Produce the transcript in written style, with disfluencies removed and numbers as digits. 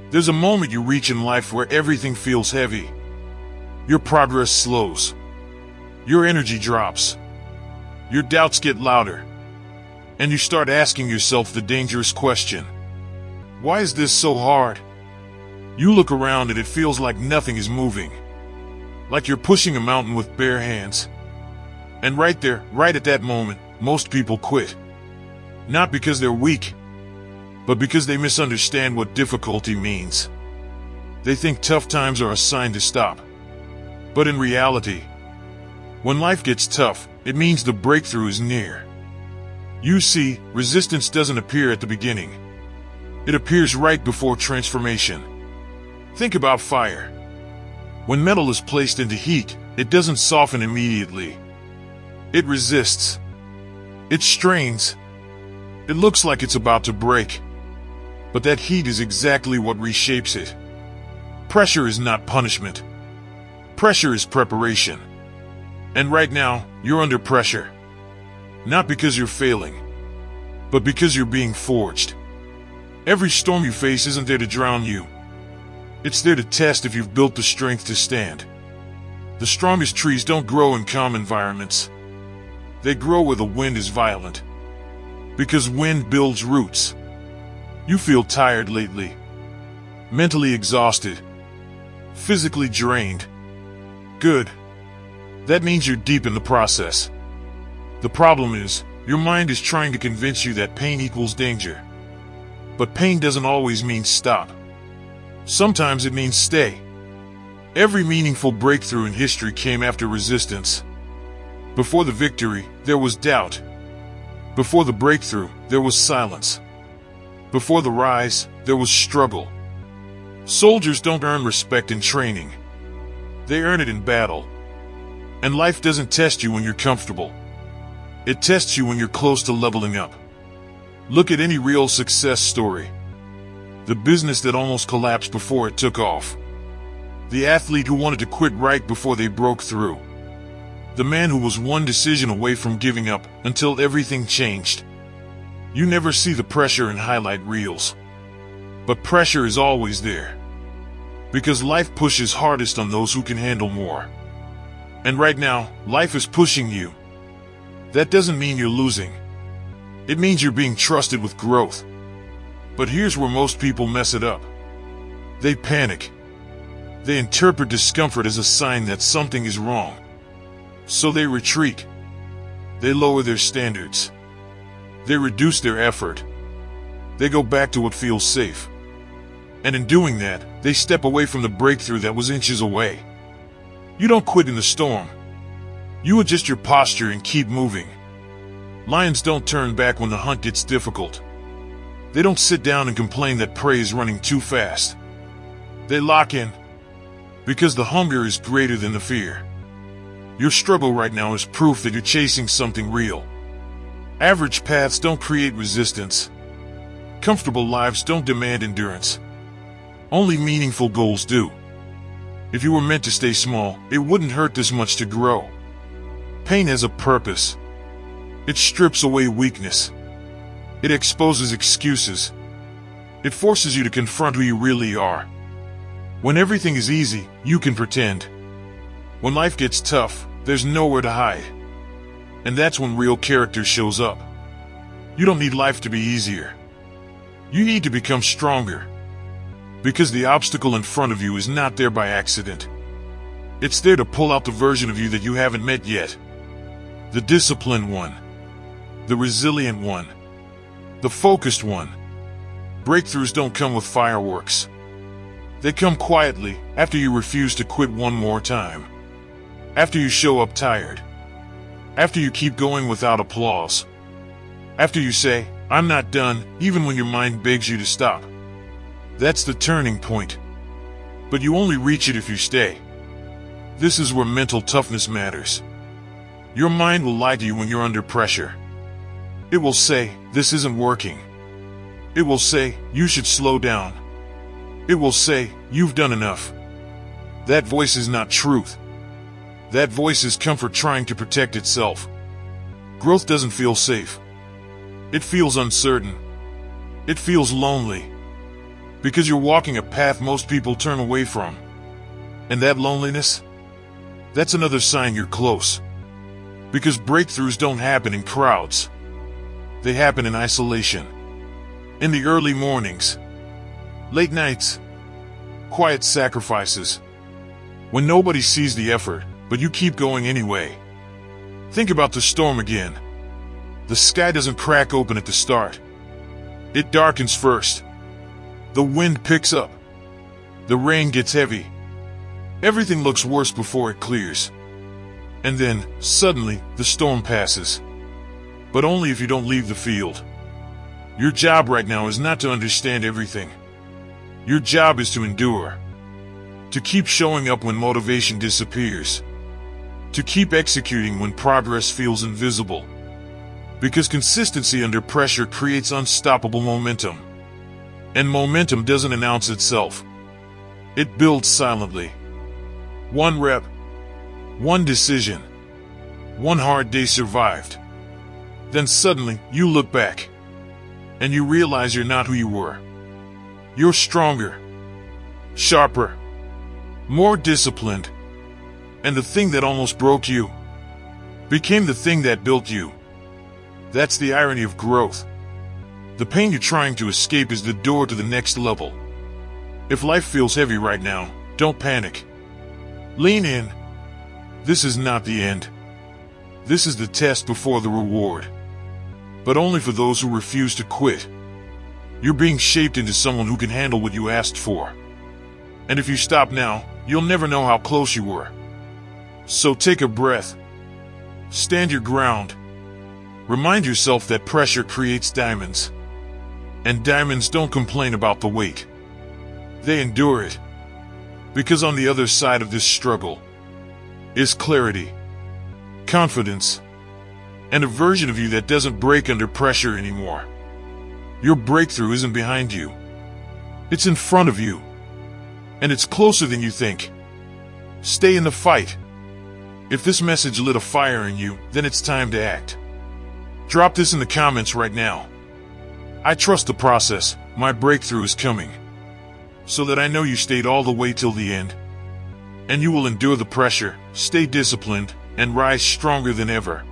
There's a moment you reach in life where everything feels heavy. Your progress slows. Your energy drops. Your doubts get louder. And you start asking yourself the dangerous question. Why is this so hard? You look around and it feels like nothing is moving. Like you're pushing a mountain with bare hands. And right there, right at that moment, most people quit. Not because they're weak, but because they misunderstand what difficulty means. They think tough times are a sign to stop. But in reality, when life gets tough, it means the breakthrough is near. You see, resistance doesn't appear at the beginning. It appears right before transformation. Think about fire. When metal is placed into heat, it doesn't soften immediately. It resists. It strains. It looks like it's about to break. But that heat is exactly what reshapes it. Pressure is not punishment. Pressure is preparation. And right now, you're under pressure. Not because you're failing, but because you're being forged. Every storm you face isn't there to drown you. It's there to test if you've built the strength to stand. The strongest trees don't grow in calm environments. They grow where the wind is violent. Because wind builds roots. You feel tired lately. Mentally exhausted. Physically drained. Good. That means you're deep in the process. The problem is, your mind is trying to convince you that pain equals danger. But pain doesn't always mean stop. Sometimes it means stay. Every meaningful breakthrough in history came after resistance. Before the victory, there was doubt. Before the breakthrough, there was silence. Before the rise, there was struggle. Soldiers don't earn respect in training. They earn it in battle. And life doesn't test you when you're comfortable. It tests you when you're close to leveling up. Look at any real success story. The business that almost collapsed before it took off. The athlete who wanted to quit right before they broke through. The man who was one decision away from giving up until everything changed. You never see the pressure in highlight reels. But pressure is always there. Because life pushes hardest on those who can handle more. And right now, life is pushing you. That doesn't mean you're losing. It means you're being trusted with growth. But here's where most people mess it up. They panic. They interpret discomfort as a sign that something is wrong. So they retreat. They lower their standards. They reduce their effort. They go back to what feels safe. And in doing that, they step away from the breakthrough that was inches away. You don't quit in the storm. You adjust your posture and keep moving. Lions don't turn back when the hunt gets difficult. They don't sit down and complain that prey is running too fast. They lock in. Because the hunger is greater than the fear. Your struggle right now is proof that you're chasing something real. Average paths don't create resistance. Comfortable lives don't demand endurance. Only meaningful goals do. If you were meant to stay small, it wouldn't hurt this much to grow. Pain has a purpose. It strips away weakness. It exposes excuses. It forces you to confront who you really are. When everything is easy, you can pretend. When life gets tough, there's nowhere to hide. And that's when real character shows up. You don't need life to be easier. You need to become stronger. Because the obstacle in front of you is not there by accident. It's there to pull out the version of you that you haven't met yet. The disciplined one. The resilient one. The focused one. Breakthroughs don't come with fireworks. They come quietly, after you refuse to quit one more time. After you show up tired. After you keep going without applause. After you say, "I'm not done," even when your mind begs you to stop. That's the turning point. But you only reach it if you stay. This is where mental toughness matters. Your mind will lie to you when you're under pressure. It will say, "This isn't working." It will say, "You should slow down." It will say, "You've done enough." That voice is not truth. That voice is comfort trying to protect itself. Growth doesn't feel safe. It feels uncertain. It feels lonely. Because you're walking a path most people turn away from. And that loneliness? That's another sign you're close. Because breakthroughs don't happen in crowds. They happen in isolation. In the early mornings. Late nights. Quiet sacrifices. When nobody sees the effort, but you keep going anyway. Think about the storm again. The sky doesn't crack open at the start. It darkens first. The wind picks up. The rain gets heavy. Everything looks worse before it clears. And then, suddenly, the storm passes. But only if you don't leave the field. Your job right now is not to understand everything. Your job is to endure. To keep showing up when motivation disappears. To keep executing when progress feels invisible. Because consistency under pressure creates unstoppable momentum. And momentum doesn't announce itself. It builds silently. One rep. One decision. One hard day survived. Then suddenly, you look back. And you realize you're not who you were. You're stronger. Sharper. More disciplined. And the thing that almost broke you became the thing that built you. That's the irony of growth. The pain you're trying to escape is the door to the next level. If life feels heavy right now, don't panic. Lean in. This is not the end. This is the test before the reward. But only for those who refuse to quit. You're being shaped into someone who can handle what you asked for. And if you stop now, you'll never know how close you were. So take a breath. Stand your ground. Remind yourself that pressure creates diamonds. And diamonds don't complain about the weight. They endure it. Because on the other side of this struggle is clarity, confidence, and a version of you that doesn't break under pressure anymore. Your breakthrough isn't behind you. It's in front of you. And it's closer than you think. Stay in the fight. If this message lit a fire in you, then it's time to act. Drop this in the comments right now. I trust the process. My breakthrough is coming. So that I know you stayed all the way till the end. And you will endure the pressure, stay disciplined, and rise stronger than ever.